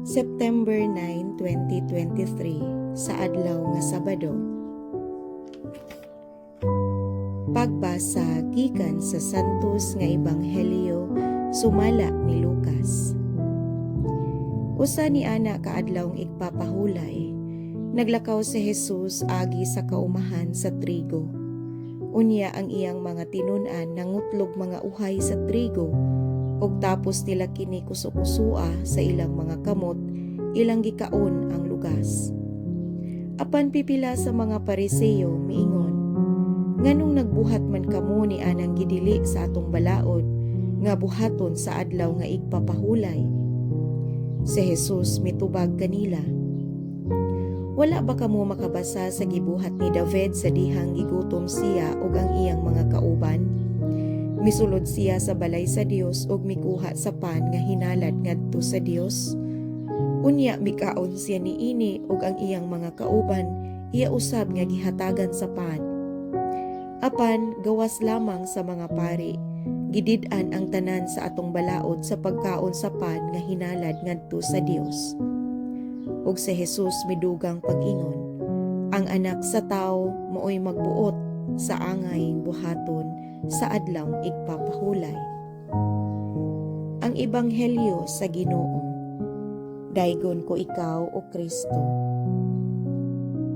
September 9, 2023 sa adlaw nga Sabado. Pagbasa gikan sa Santos nga Ebanghelyo sumala ni Lucas. Usa ni ana kaadlawng igpapahulay, naglakaw si Jesus agi sa kaumahan sa trigo. Unya ang iyang mga tinun-an nangutlog mga uhay sa trigo, ug tapos nila kini kuso-kusua sa ilang mga kamot, ilang gikaon ang lugas. Apan pipila sa mga Pariseo miingon, nganong nagbuhat man kamo ni anang gidili sa atong balaod, nga buhaton sa adlaw nga igpapahulay? Si Jesus mitubag kanila, wala ba kamo makabasa sa gibuhat ni David sa dihang gigutom siya ug ang iyang mga kauban? Misulod siya sa balay sa Dios ug mikuha sa pan nga hinalad ngadto sa Dios. Unya mikaon siya niini ug ang iyang mga kauban iya usab nga gihatagan sa pan. Apan gawas lamang sa mga pari, gidid-an ang tanan sa atong balaod sa pagkaon sa pan nga hinalad ngadto sa Dios. Ug si Jesus midugang pag-ingon, ang anak sa tawo maoy magbuot sa angay buhaton sa adlaw igpapahulay. Ang Ebanghelyo sa Ginoo. Daygon ko ikaw, O Kristo.